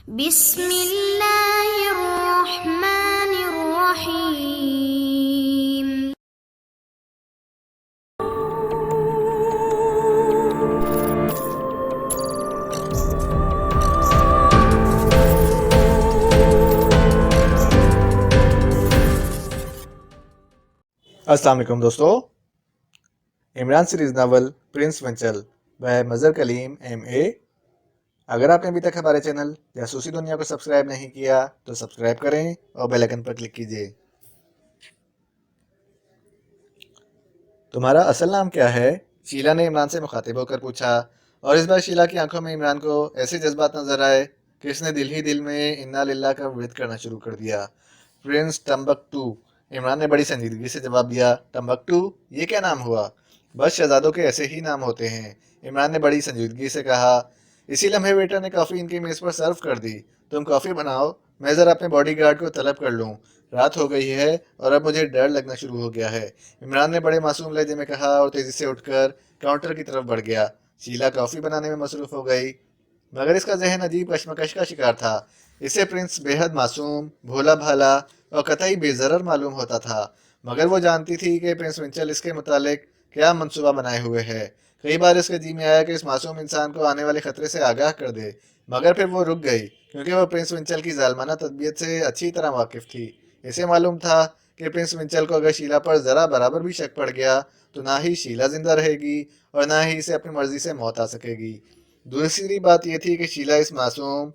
बिस्मिल्लाहिर्रहमानिर्रहीम। अस्सलाम वालेकुम दोस्तों। इमरान सीरीज नावल प्रिंस वंचल बाय मजहर कलीम MA। अगर आपने अभी तक हमारे चैनल जासूसी दुनिया को सब्सक्राइब नहीं किया तो सब्सक्राइब करें और बेल आइकन पर क्लिक कीजिए। तुम्हारा असल नाम क्या है? शीला ने इमरान से मुखातिब होकर पूछा, और इस बार शीला की आंखों में इमरान को ऐसे जज्बात नजर आए कि उसने दिल ही दिल में इन्ना लिल्लाह का विर्द करना शुरू कर दिया। प्रिंस टम्बकटू, इमरान ने बड़ी संजीदगी से जवाब दिया। टम्बकटू? ये क्या नाम हुआ? बस शहजादों के ऐसे ही नाम होते हैं, इमरान ने बड़ी संजीदगी से कहा। इसी लम्हे वेटर ने कॉफ़ी इनकी मेज़ पर सर्व कर दी। तुम कॉफ़ी बनाओ, मैं ज़रा अपने बॉडीगार्ड को तलब कर लूँ। रात हो गई है और अब मुझे डर लगना शुरू हो गया है, इमरान ने बड़े मासूम लहजे में कहा और तेजी से उठकर काउंटर की तरफ बढ़ गया। शीला कॉफ़ी बनाने में मसरूफ़ हो गई, मगर इसका जहन अजीब कशमकश का शिकार था। इसे प्रिंस बेहद मासूम, भोला भाला और कतई बेज़रर मालूम होता था, मगर वो जानती थी कि प्रिंस विंचल इसके मुतालिक क्या मंसूबा बनाए हुए है। कई बार इसके जी में आया कि इस मासूम इंसान को आने वाले खतरे से आगाह कर दे, मगर फिर वो रुक गई, क्योंकि वो प्रिंस विंचल की जालमाना तदबीयत से अच्छी तरह वाकिफ थी। इसे मालूम था कि प्रिंस विंचल को अगर शीला पर ज़रा बराबर भी शक पड़ गया तो ना ही शीला जिंदा रहेगी और ना ही इसे अपनी मर्जी से मौत आ सकेगी। दूसरी बात यह थी कि शीला इस मासूम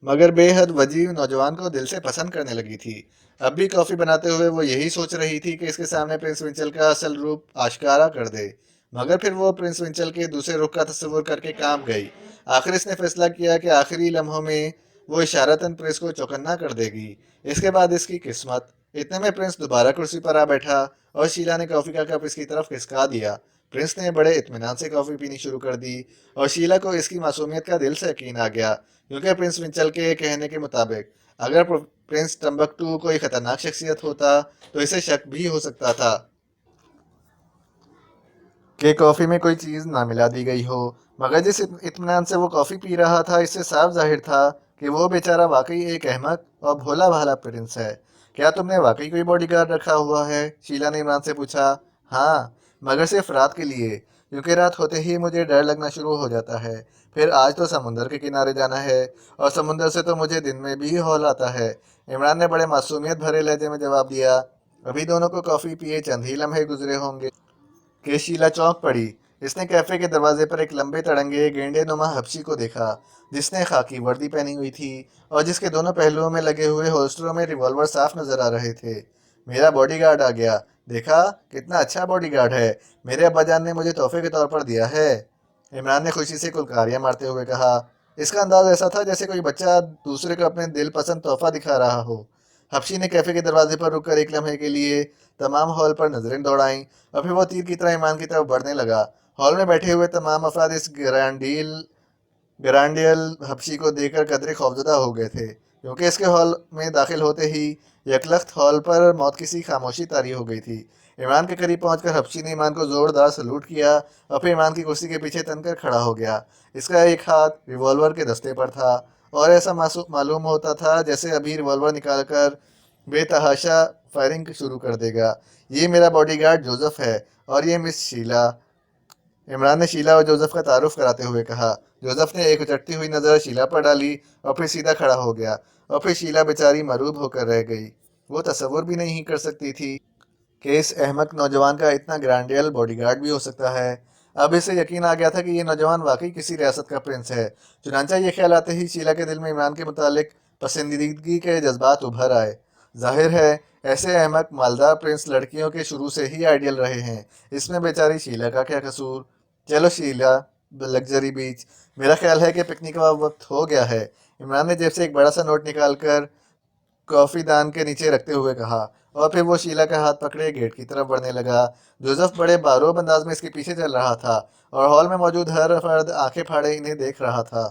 मगर बेहद वजीह नौजवान को दिल से पसंद करने लगी थी। अब भी कॉफ़ी बनाते हुए वो यही सोच रही थी कि इसके सामने प्रिंस विंचल का असल रूप आश्कारा कर दे, मगर फिर वो प्रिंस विंचल के दूसरे रुख का तस्वुर करके कांप गई। आखिर इसने फैसला किया कि आखिरी लम्हों में वो इशारतन प्रिंस को चौकन्ना कर देगी। इसके बाद इसकी किस्मत। इतने में प्रिंस दोबारा कुर्सी पर आ बैठा और शीला ने कॉफ़ी का कप इसकी तरफ खिसका दिया। प्रिंस ने बड़े इत्मीनान से कॉफ़ी पीनी शुरू कर दी और शीला को इसकी मासूमियत का दिल से यकीन आ गया, क्योंकि प्रिंस विंचल के कहने के मुताबिक अगर प्रिंस टम्बकटू कोई खतरनाक शख्सियत होता तो इसे शक भी हो सकता था कि कॉफ़ी में कोई चीज़ ना मिला दी गई हो। मगर जिस इत्मीनान से वो कॉफ़ी पी रहा था, इससे साफ जाहिर था कि वो बेचारा वाकई एक अहमक और भोला भाला प्रिंस है। क्या तुमने वाकई कोई बॉडीगार्ड रखा हुआ है? शीला ने इमरान से पूछा। हाँ, मगर सिर्फ रात के लिए, क्योंकि रात होते ही मुझे डर लगना शुरू हो जाता है। फिर आज तो समुंदर के किनारे जाना है और समुंदर से तो मुझे दिन में भी हौल आता है, इमरान ने बड़े मासूमियत भरे लहजे में जवाब दिया। अभी दोनों को कॉफ़ी पिए चंद ही लम्हे गुजरे होंगे कि शीला चौंक पड़ी। इसने कैफे के दरवाजे पर एक लंबे तड़ंगे गेंडे नुमा हबशी को देखा, जिसने खाकी वर्दी पहनी हुई थी और जिसके दोनों पहलुओं में लगे हुए होल्स्टरों में रिवॉल्वर साफ नजर आ रहे थे। मेरा बॉडीगार्ड आ गया, देखा कितना अच्छा बॉडीगार्ड है, मेरे अब्बाजान ने मुझे तोहफे के तौर पर दिया है, इमरान ने खुशी से कुलकारियां मारते हुए कहा। इसका अंदाज ऐसा था जैसे कोई बच्चा दूसरे को अपने दिल पसंद तोहफा दिखा रहा हो। हफ्शी ने कैफे के दरवाजे पर रुककर एक लम्हे के लिए तमाम हॉल पर नजरें दौड़ाईं और फिर वो तीर की तरह ईमान की तरफ बढ़ने लगा। हॉल में बैठे हुए तमाम अफराद इस ग्रांडियल हबशी को देखकर कदरे खौफजदा हो गए थे, क्योंकि इसके हॉल में दाखिल होते ही यकलख्त हॉल पर मौत की सी खामोशी तारी हो गई थी। ईमान के करीब पहुंचकर हबशी ने ईमान को जोरदार सलूट किया और फिर ईमान की कुर्सी के पीछे तनकर खड़ा हो गया। इसका एक हाथ रिवॉल्वर के दस्ते पर था और ऐसा मालूम होता था जैसे अभी रिवॉल्वर निकालकर बेतहाशा फायरिंग शुरू कर देगा। ये मेरा बॉडीगार्ड जोसेफ है और ये मिस शीला, इमरान ने शीला और जोसेफ का तारुफ कराते हुए कहा। जोसेफ ने एक उचटती हुई नज़र शीला पर डाली और फिर सीधा खड़ा हो गया, और फिर शीला बेचारी मरूब होकर रह गई। वो तसव्वुर भी नहीं कर सकती थी कि इस अहमक नौजवान का इतना ग्रांडियल बॉडीगार्ड भी हो सकता है। अब इसे यकीन आ गया था कि ये नौजवान वाकई किसी रियासत का प्रिंस है। चुनांचा ये ख्याल आते ही शीला के दिल में इमरान के मुतालिक पसंदीदगी के जज्बात उभर आए। जाहिर है ऐसे अहमक मालदार प्रिंस लड़कियों के शुरू से ही आइडियल रहे हैं, इसमें बेचारी शीला का क्या कसूर। चलो शीला, लग्जरी बीच, मेरा ख्याल है कि पिकनिक का वक्त हो गया है, इमरान ने जेब से एक बड़ा सा नोट निकालकर कॉफी दान के नीचे रखते हुए कहा, और फिर वो शीला का हाथ पकड़े गेट की तरफ बढ़ने लगा। जोसेफ बड़े बारोब अंदाज में इसके पीछे चल रहा था और हॉल में मौजूद हर फर्द आंखें फाड़े इन्हें देख रहा था।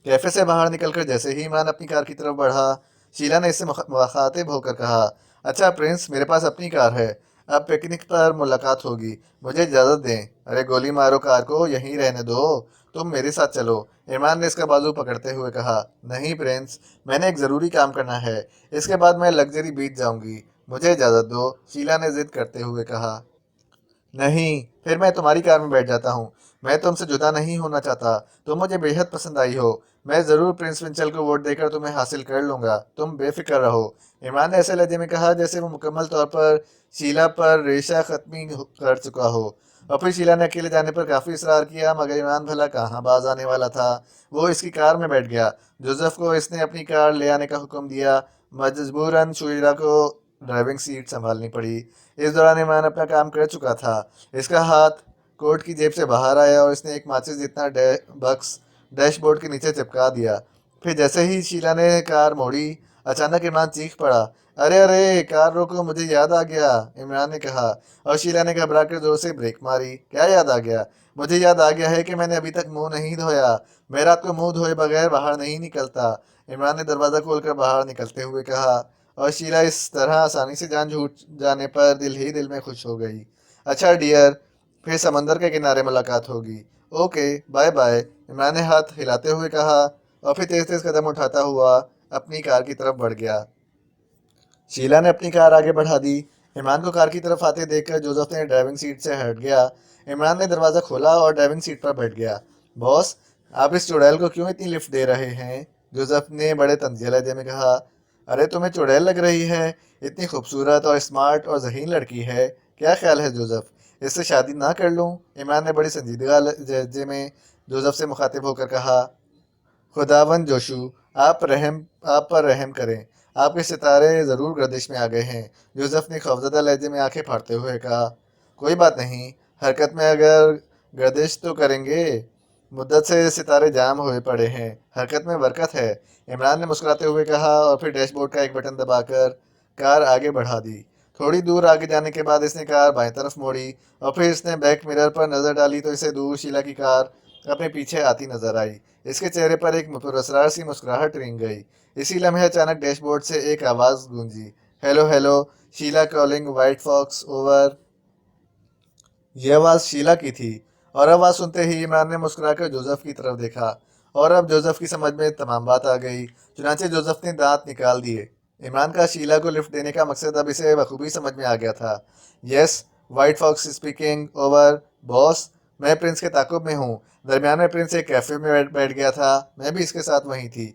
कैफे से बाहर निकलकर जैसे ही इमरान अपनी कार की तरफ बढ़ा, शीला ने इससे मुखातिब होकर कहा, अच्छा प्रिंस, मेरे पास अपनी कार है, अब पिकनिक पर मुलाकात होगी, मुझे इजाज़त दें। अरे गोली मारो कार को, यहीं रहने दो, तुम मेरे साथ चलो। इमरान ने इसका बाजू पकड़ते हुए कहा। नहीं प्रिंस, मैंने एक ज़रूरी काम करना है, इसके बाद मैं लग्जरी बीच जाऊंगी, मुझे इजाज़त दो, शीला ने जिद करते हुए कहा। नहीं, फिर मैं तुम्हारी कार में बैठ जाता हूँ। मैं तुमसे जुदा नहीं होना चाहता, तुम मुझे बेहद पसंद आई हो। मैं ज़रूर प्रिंस विंचल को वोट देकर तुम्हें हासिल कर लूँगा, तुम बेफिक्र रहो। इमरान ने ऐसे लहजे में कहा जैसे वो मुकम्मल तौर पर शीला पर रेशा खत्मी कर चुका हो। और फिर शीला ने अकेले जाने पर काफ़ी इसरार किया, मगर इमरान भला कहाँ बाज आने वाला था। वो इसकी कार में बैठ गया। जोसेफ को इसने अपनी कार ले आने का हुक्म दिया। मजबूरन शीला को ड्राइविंग सीट संभालनी पड़ी। इस दौरान इमरान अपना काम कर चुका था। इसका हाथ कोट की जेब से बाहर आया और इसने एक माचिस जितना बक्स डैशबोर्ड के नीचे चिपका दिया। फिर जैसे ही शीला ने कार मोड़ी, अचानक इमरान चीख पड़ा। अरे अरे, कार रोको, मुझे याद आ गया, इमरान ने कहा। और शीला ने घबरा कर जोर से ब्रेक मारी। क्या याद आ गया? मुझे याद आ गया है कि मैंने अभी तक मुंह नहीं धोया। मैं रात को मुंह धोए बगैर बाहर नहीं निकलता, इमरान ने दरवाज़ा खोलकर बाहर निकलते हुए कहा। और शीला इस तरह आसानी से जान छूट जाने पर दिल ही दिल में खुश हो गई। अच्छा डियर, फिर समंदर के किनारे मुलाकात होगी। ओके, बाय बाय, इमरान ने हाथ हिलाते हुए कहा। और फिर तेज तेज कदम उठाता हुआ अपनी कार की तरफ बढ़ गया। शीला ने अपनी कार आगे बढ़ा दी। इमरान को कार की तरफ आते देखकर जोसेफ ने ड्राइविंग सीट से हट गया। इमरान ने दरवाज़ा खोला और ड्राइविंग सीट पर बैठ गया। बॉस, आप इस चुड़ैल को क्यों इतनी लिफ्ट दे रहे हैं? जोसेफ ने बड़े तंजिया लहजे में कहा। अरे तुम्हें चुड़ैल लग रही है? इतनी खूबसूरत और स्मार्ट और ज़हीन लड़की है। क्या ख्याल है जोसेफ, इससे शादी ना कर लूँ? इमरान ने बड़ी संजीदगी लहजे में जोसेफ से मुखातिब होकर कहा। खुदावन जोशु, आप पर रहम करें, आपके सितारे ज़रूर गर्दिश में आ गए हैं, जोसेफ ने खौफजदा लहजे में आंखें फाड़ते हुए कहा। कोई बात नहीं, हरकत में अगर गर्दिश तो करेंगे, मुद्दत से सितारे जाम हुए पड़े हैं, हरकत में बरकत है, इमरान ने मुस्कुराते हुए कहा। और फिर डैशबोर्ड का एक बटन दबाकर कार आगे बढ़ा दी। थोड़ी दूर आगे जाने के बाद इसने कार बाएं तरफ मोड़ी। और फिर इसने बैक मिरर पर नज़र डाली तो इसे दूर शीला की कार अपने पीछे आती नजर आई। इसके चेहरे पर एक पुरस्कार सी मुस्कुराहट रेंग गई। इसी लम्हे अचानक डैशबोर्ड से एक आवाज़ गूंजी। Hello hello, Sheela calling, white fox over. यह आवाज़ शीला की थी। और आवाज़ सुनते ही इमरान ने मुस्कुराकर जोसेफ की तरफ देखा। और अब जोसेफ की समझ में तमाम बात आ गई। चुनांचे जोसेफ ने दांत निकाल दिए। इमरान का शीला को लिफ्ट देने का मकसद अब इसे बखूबी समझ में आ गया था। Yes, white fox speaking over. Boss, मैं प्रिंस के ताकुब में हूँ। दरमियान में प्रिंस एक कैफ़े में बैठ गया था, मैं भी इसके साथ वहीं थी।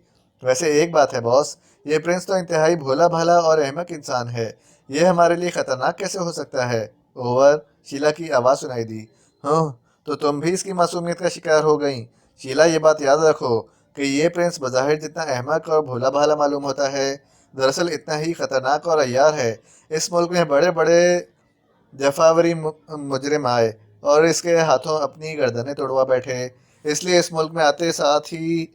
वैसे एक बात है बॉस, ये प्रिंस तो इंतहाई भोला भाला और अहमक इंसान है। ये हमारे लिए खतरनाक कैसे हो सकता है? ओवर, शीला की आवाज़ सुनाई दी। हाँ, तो तुम भी इसकी मासूमियत का शिकार हो गई। शीला, ये बात याद रखो कि ये प्रिंस बज़ाहिर जितना अहमक और भोला भाला मालूम होता है, दरअसल इतना ही खतरनाक और अय्यार है। इस मुल्क में बड़े बड़े जफावरी मुजरिम आए और इसके हाथों अपनी गर्दनें तोड़वा बैठे। इसलिए इस मुल्क में आते साथ ही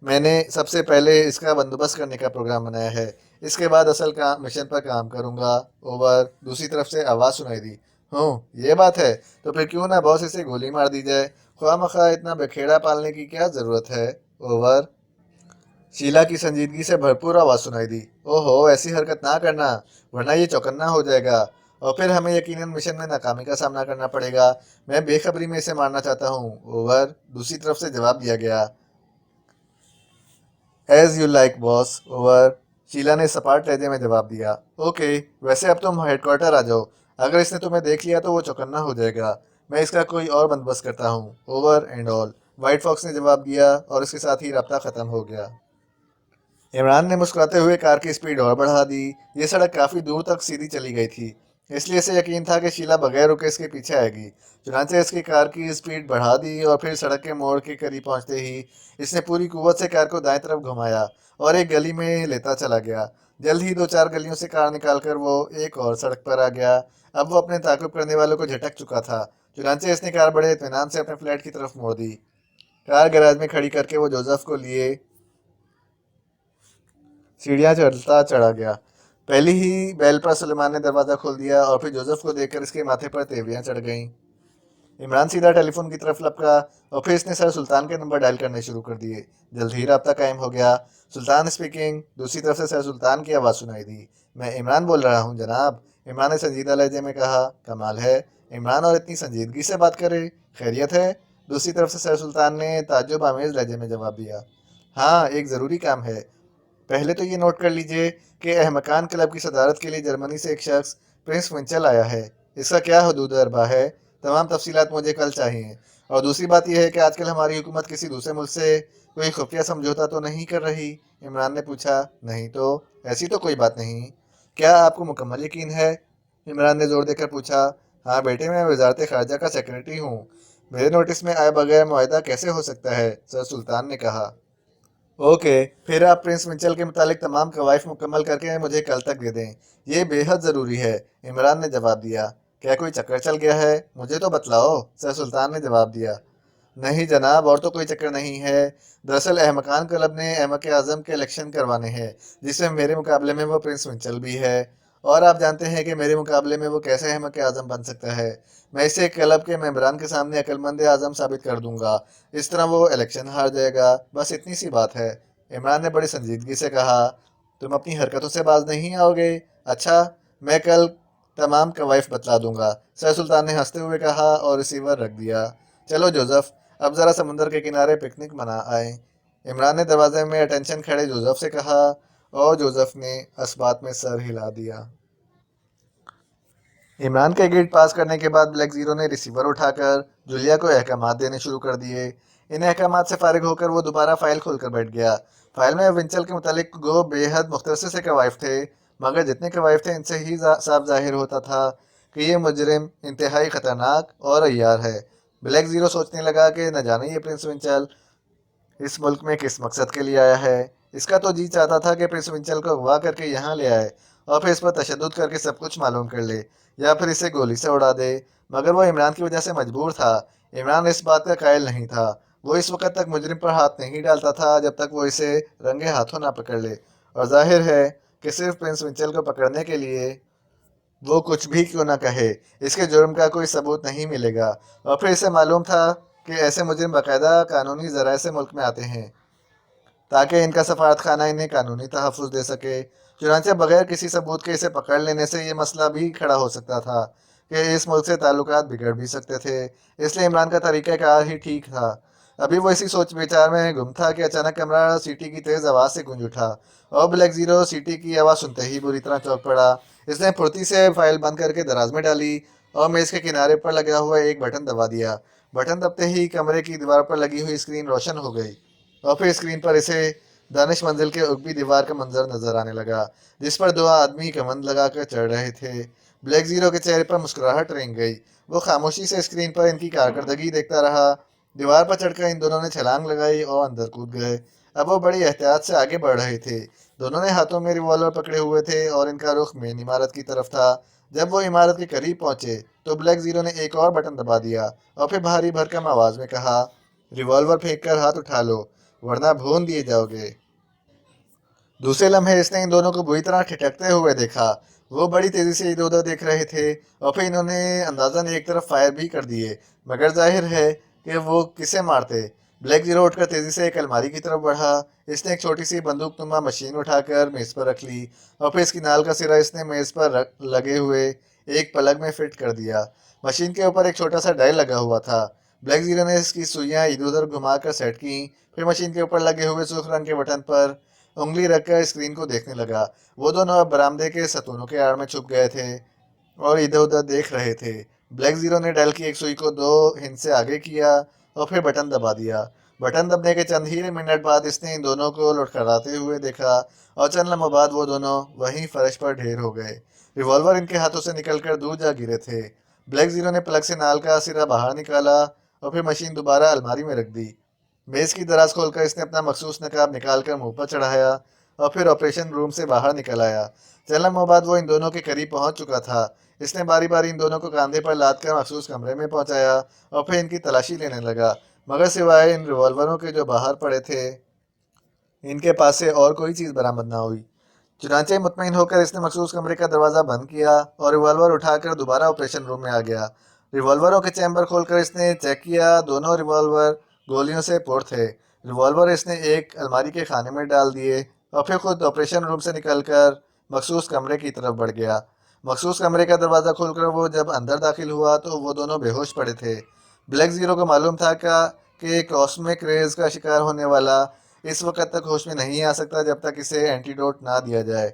मैंने सबसे पहले इसका बंदोबस्त करने का प्रोग्राम बनाया है। इसके बाद असल काम मिशन पर काम करूंगा। ओवर, दूसरी तरफ से आवाज़ सुनाई दी। ये बात है, तो फिर क्यों ना बॉस इसे गोली मार दी जाए, ख्वामखा इतना बखेड़ा पालने की क्या ज़रूरत है? ओवर, शीला की संजीदगी से भरपूर आवाज़ सुनाई दी। ओहो, ऐसी हरकत ना करना, वरना ये चौकन्ना हो जाएगा और फिर हमें यकीनन मिशन में नाकामी का सामना करना पड़ेगा। मैं बेखबरी में इसे मारना चाहता हूँ। ओवर, दूसरी तरफ से जवाब दिया गया। As you like boss. Over, Sheela ने सपाट लहजे में जवाब दिया। ओके, वैसे अब तुम हेडक्वार्टर आ जाओ, अगर इसने तुम्हें देख लिया तो वो चौकन्ना हो जाएगा। मैं इसका कोई और बंदोबस्त करता हूँ। Over and all, white fox ने जवाब दिया और इसके साथ ही रब्ता ख़त्म हो गया। इमरान ने मुस्कुराते हुए कार की स्पीड और बढ़ा दी। ये सड़क काफ़ी दूर तक सीधी चली गई थी, इसलिए इसे यकीन था कि शीला बगैर रुके इसके पीछे आएगी। चुनांचे इसकी कार की स्पीड बढ़ा दी और फिर सड़क के मोड़ के करीब पहुंचते ही इसने पूरी कुव्वत से कार को दाएं तरफ घुमाया और एक गली में लेता चला गया। जल्द ही दो चार गलियों से कार निकालकर वो एक और सड़क पर आ गया। अब वो अपने ताकुब करने वालों को झटक चुका था। चुनांचे इसने कार बड़े इत्मीनान से अपने फ्लैट की तरफ मोड़ दी। कार गैराज में खड़ी करके वो जोसेफ को लिए सीढ़ियाँ चढ़ता चढ़ा गया। पहली ही बैल पर सुलेमान ने दरवाज़ा खोल दिया और फिर जोसेफ को देखकर इसके माथे पर तेवरियां चढ़ गईं। इमरान सीधा टेलीफोन की तरफ लपका और फिर इसने सर सुल्तान के नंबर डायल करने शुरू कर दिए। जल्द ही रब्ता कायम हो गया। सुल्तान स्पीकिंग। दूसरी तरफ से सर सुल्तान की आवाज़ सुनाई दी। मैं इमरान बोल रहा हूँ जनाब। इमरान ने संजीदा लहजे में कहा। कमाल है, इमरान और इतनी संजीदगी से बात करे। खैरियत है? दूसरी तरफ से सर सुल्तान ने ताज्जुब आमेज लहजे में जवाब दिया। हाँ, एक ज़रूरी काम है। पहले तो ये नोट कर लीजिए कि अहमकान क्लब की सदारत के लिए जर्मनी से एक शख्स प्रिंस विंचल आया है। इसका क्या हदूद अरबा है? तमाम तफसीलात मुझे कल चाहिए। और दूसरी बात यह है कि आजकल हमारी हुकूमत किसी दूसरे मुल्क से कोई खुफिया समझौता तो नहीं कर रही? इमरान ने पूछा। नहीं तो, ऐसी तो कोई बात नहीं। क्या आपको मुकम्मल यकीन है? इमरान ने जोर देकर पूछा। हाँ बेटे, मैं वजारत खारजा का सेक्रेटरी हूँ। मेरे नोटिस में आए बगैर मुआहदा कैसे हो सकता है? सर सुल्तान ने कहा। ओके, फिर आप प्रिंस मिचेल के मुतालिक तमाम कवायद मुकम्मल करके मुझे कल तक दे दें। ये बेहद ज़रूरी है। इमरान ने जवाब दिया। क्या कोई चक्कर चल गया है? मुझे तो बतलाओ, सर सुल्तान ने जवाब दिया। नहीं जनाब, और तो कोई चक्कर नहीं है। दरअसल अहमकान क्लब ने अहमक आज़म के इलेक्शन करवाने हैं, जिसमें मेरे मुकाबले में वो प्रिंस मिचेल भी है। और आप जानते हैं कि मेरे मुकाबले में वो कैसे अहमक आज़म बन सकता है। मैं इसे क्लब के मेंबरान के सामने अक्लमंद आज़म साबित कर दूंगा। इस तरह वो इलेक्शन हार जाएगा। बस इतनी सी बात है। इमरान ने बड़ी संजीदगी से कहा। तुम अपनी हरकतों से बाज नहीं आओगे? अच्छा, मैं कल तमाम कवायद बतला दूंगा, सर सुल्तान ने हंसते हुए कहा और रिसीवर रख दिया। चलो जोसेफ, अब ज़रा समुंदर के किनारे पिकनिक मना आए। इमरान ने दरवाजे में अटेंशन खड़े जोसेफ से कहा और जोसेफ ने असबात में सर हिला दिया। इमरान के गेट पास करने के बाद ब्लैक जीरो ने रिसीवर उठाकर जूलिया को अहकामात देने शुरू कर दिए। इन अहकामात से फारिग होकर वो दोबारा फाइल खोलकर बैठ गया। फाइल में विंचल के मुतालिक गो बेहद मुख्तसर से कवायद थे, मगर जितने कवायद थे इनसे ही साफ जाहिर होता था कि ये मुजरिम इंतहाई ख़तरनाक और अय्यार है। ब्लैक जीरो सोचने लगा कि न जाने ये प्रिंस विंचल इस मुल्क में किस मकसद के लिए आया है। इसका तो जी चाहता था कि प्रिंस विंचल को अगवा करके यहाँ ले आए और फिर इस पर तशद्दुद करके सब कुछ मालूम कर ले, या फिर इसे गोली से उड़ा दे। मगर वो इमरान की वजह से मजबूर था। इमरान इस बात का कायल नहीं था। वो इस वक्त तक मुजरिम पर हाथ नहीं डालता था जब तक वो इसे रंगे हाथों ना पकड़ ले। और जाहिर है कि सिर्फ प्रिंस विंचल को पकड़ने के लिए वो कुछ भी क्यों ना कहे, इसके जुर्म का कोई सबूत नहीं मिलेगा। और फिर इसे मालूम था कि ऐसे मुजरिम बाकायदा कानूनी ज़राए से मुल्क में आते हैं ताकि इनका सफारत खाना इन्हें कानूनी तहफ़्फ़ुज़ दे सके। चुनांचे बगैर किसी सबूत के इसे पकड़ लेने से ये मसला भी खड़ा हो सकता था कि इस मुल्क से ताल्लुकात बिगड़ भी सकते थे। इसलिए इमरान का तरीक़ाकार ही ठीक था। अभी वो इसी सोच विचार में गुम था कि अचानक कमरा सीटी की तेज़ आवाज़ से गूंज उठा और ब्लैक ज़ीरो सीटी की आवाज़ सुनते ही बुरी तरह चौंक पड़ा। इसने फुर्ती से फाइल बंद करके दराज में डाली और मेज़ के किनारे पर लगा हुआ एक बटन दबा दिया। बटन दबते ही कमरे की दीवार पर लगी हुई स्क्रीन रोशन हो गई और फिर स्क्रीन पर इसे दानिश मंजिल के उगती दीवार का मंजर नजर आने लगा, जिस पर दो आदमी कमंद लगाकर चढ़ रहे थे। ब्लैक जीरो के चेहरे पर मुस्कुराहट रेंग गई। वो खामोशी से स्क्रीन पर इनकी कारकर्दगी देखता रहा। दीवार पर चढ़कर इन दोनों ने छलांग लगाई और अंदर कूद गए। अब वो बड़ी एहतियात से आगे बढ़ रहे थे। दोनों ने हाथों में रिवॉल्वर पकड़े हुए थे और इनका रुख मेन इमारत की तरफ था। जब वो इमारत के करीब पहुंचे तो ब्लैक जीरो ने एक और बटन दबा दिया और फिर भारी भरकम आवाज में कहा, रिवॉल्वर फेंक कर हाथ उठा लो, वरना भून दिए जाओगे। दूसरे लम्हे इसने इन दोनों को बुरी तरह ठिठकते हुए देखा। वो बड़ी तेजी से इधर उधर देख रहे थे और फिर इन्होंने अंदाजन एक तरफ फायर भी कर दिए, मगर जाहिर है कि वो किसे मारते। ब्लैक जीरो उठकर तेजी से एक अलमारी की तरफ बढ़ा। इसने एक छोटी सी बंदूकनुमा मशीन उठाकर मेज पर रख ली और फिर इसकी नाल का सिरा इसने मेज पर लगे हुए एक प्लग में फिट कर दिया। मशीन के ऊपर एक छोटा सा डायल लगा हुआ था। ब्लैक जीरो ने इसकी सुइयां इधर उधर घुमाकर सेट की, फिर मशीन के ऊपर लगे हुए सुर्ख रंग के बटन पर उंगली रखकर स्क्रीन को देखने लगा। वो दोनों अब बरामदे के सतूनों के आड़ में छुप गए थे और इधर उधर देख रहे थे। ब्लैक जीरो ने डायल की एक सुई को 2 इंच से आगे किया और फिर बटन दबा दिया। बटन दबने के चंद ही मिनट बाद इसने इन दोनों को लुढ़कराते हुए देखा और चंद लम्हों बाद वो दोनों वहीं फर्श पर ढेर हो गए। रिवॉल्वर इनके हाथों से निकलकर दूर जा गिरे थे। ब्लैक जीरो ने प्लग से नाल का सिरा बाहर निकाला और फिर मशीन दोबारा अलमारी में रख दी। मेज की दराज खोलकर इसने अपना मखसूस नकाब निकालकर मुंह पर चढ़ाया और फिर ऑपरेशन रूम से बाहर निकल आया। चंद लम्हों बाद वो इन दोनों के करीब पहुंच चुका था। इसने बारी बारी इन दोनों को कंधे पर लाद कर मखसूस कमरे में पहुंचाया और फिर इनकी तलाशी लेने लगा, मगर सिवाय इन रिवॉल्वरों के जो बाहर पड़े थे इनके पास से और कोई चीज़ बरामद ना हुई। चुनांचे मुतमईन होकर इसने मखसूस कमरे का दरवाज़ा बंद किया और रिवॉल्वर उठाकर दोबारा ऑपरेशन रूम में आ गया। रिवॉल्वरों के चैम्बर खोलकर इसने चेक किया। दोनों रिवॉल्वर गोलियों से पुर थे। रिवॉल्वर इसने एक अलमारी के खाने में डाल दिए और फिर खुद ऑपरेशन रूम से निकलकर मखसूस कमरे की तरफ बढ़ गया। मखसूस कमरे का दरवाज़ा खोलकर वो जब अंदर दाखिल हुआ तो वो दोनों बेहोश पड़े थे। ब्लैक ज़ीरो को मालूम था कि कॉस्मिक रेज का शिकार होने वाला इस वक्त तक होश में नहीं आ सकता जब तक इसे एंटीडोट ना दिया जाए।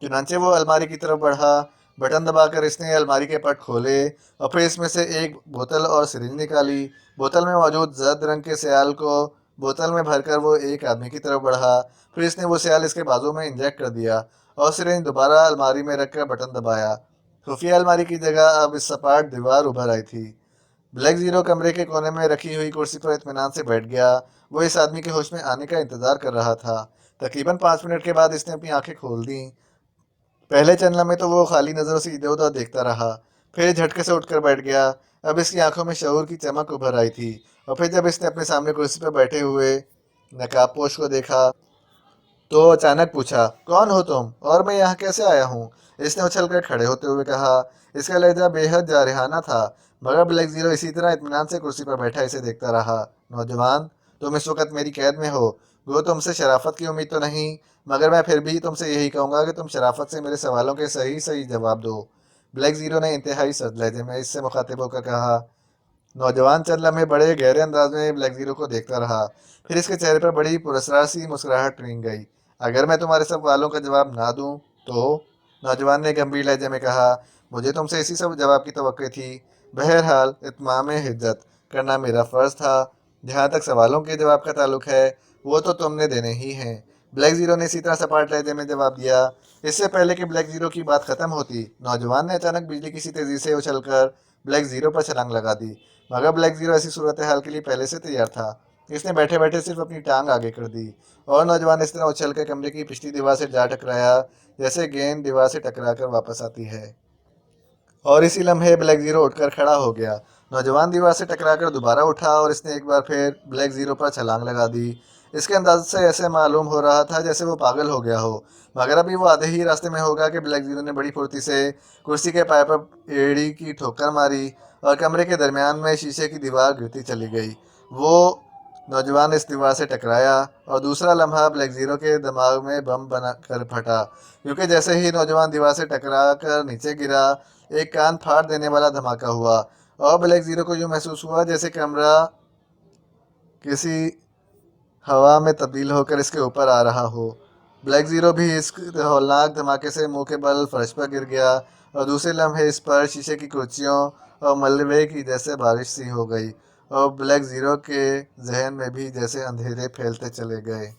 चुनांचे वो अलमारी की तरफ बढ़ा। बटन दबाकर इसने अलमारी के पट खोले और फिर इसमें से एक बोतल और सिरिंज निकाली। बोतल में मौजूद जर्द रंग के सियाल को बोतल में भरकर वो एक आदमी की तरफ बढ़ा। फिर इसने वो सियाल इसके बाजू में इंजेक्ट कर दिया और सिरिंज दोबारा अलमारी में रखकर बटन दबाया। खुफिया अलमारी की जगह अब इस सपाट दीवार उभर आई थी। ब्लैक जीरो कमरे के कोने में रखी हुई कुर्सी पर इत्मीनान से बैठ गया। वो इस आदमी के होश में आने का इंतजार कर रहा था। तकरीबन 5 मिनट के बाद इसने अपनी आंखें खोल दी। पहले चंद लम्हे तो वो खाली नजरों से इधर उधर देखता रहा, फिर झटके से उठकर बैठ गया। अब इसकी आंखों में शऊर की चमक उभर आई थी और फिर जब इसने अपने सामने कुर्सी पर बैठे हुए नकाबपोश को देखा तो अचानक पूछा, कौन हो तुम और मैं यहाँ कैसे आया हूँ? इसने उछलकर खड़े होते हुए कहा। इसका लहजा बेहद जारहाना था, मगर ब्लैक जीरो इसी तरह इत्मीनान से कुर्सी पर बैठा इसे देखता रहा। नौजवान, तुम इस वक्त मेरी कैद में हो। गो तुमसे शराफत की उम्मीद तो नहीं, मगर मैं फिर भी तुमसे यही कहूँगा कि तुम शराफत से मेरे सवालों के सही सही जवाब दो। ब्लैक जीरो ने इंतहाई सख्त लहजे में इससे मुखातिब होकर कहा। नौजवान चंद लम्हे बड़े गहरे अंदाज में ब्लैक जीरो को देखता रहा। फिर इसके चेहरे पर बड़ी पुरस्कार सी मुस्कुराहट रेंग गई। अगर मैं तुम्हारे सब सवालों का जवाब ना दूं तो? नौजवान ने गंभीर लहजे में कहा। मुझे तुमसे इसी सब जवाब की तवक्को थी। बहरहाल इत्माम हिज्जत करना मेरा फ़र्ज़ था। जहाँ तक सवालों के जवाब का ताल्लुक है वो तो तुमने देने ही हैं। ब्लैक जीरो ने इसी तरह सपाट लहजे में जवाब दिया। इससे पहले कि ब्लैक जीरो की बात खत्म होती, नौजवान ने अचानक बिजली की सी तेजी से उछलकर ब्लैक जीरो पर छलांग लगा दी। मगर ब्लैक जीरो ऐसी सूरत हाल के लिए पहले से तैयार था। इसने बैठे बैठे सिर्फ अपनी टांग आगे कर दी और नौजवान इस तरह उछल कर कमरे की पिछली दीवार से जा टकराया जैसे गेंद दीवार से टकरा कर वापस आती है। और इसी लम्हे ब्लैक जीरो उठकर खड़ा हो गया। नौजवान दीवार से टकराकर दोबारा उठा और इसने एक बार फिर ब्लैक जीरो पर छलांग लगा दी। इसके अंदाज से ऐसे मालूम हो रहा था जैसे वो पागल हो गया हो, मगर अभी वो आधे ही रास्ते में होगा कि ब्लैक जीरो ने बड़ी फुर्ती से कुर्सी के पाए पर एड़ी की ठोकर मारी और कमरे के दरमियान में शीशे की दीवार गिरती चली गई। वो नौजवान इस दीवार से टकराया और दूसरा लम्हा ब्लैक जीरो के दिमाग में बम बना कर फटा, क्योंकि जैसे ही नौजवान दीवार से टकरा कर नीचे गिरा एक कान फाड़ देने वाला धमाका हुआ और ब्लैक जीरो को यूं महसूस हुआ जैसे कमरा किसी हवा में तब्दील होकर इसके ऊपर आ रहा हो। ब्लैक जीरो भी इस हौलनाक धमाके से मुंह के बल फर्श पर गिर गया और दूसरे लम्हे इस पर शीशे की कुर्सियों और मलबे की जैसे बारिश सी हो गई और ब्लैक जीरो के जहन में भी जैसे अंधेरे फैलते चले गए।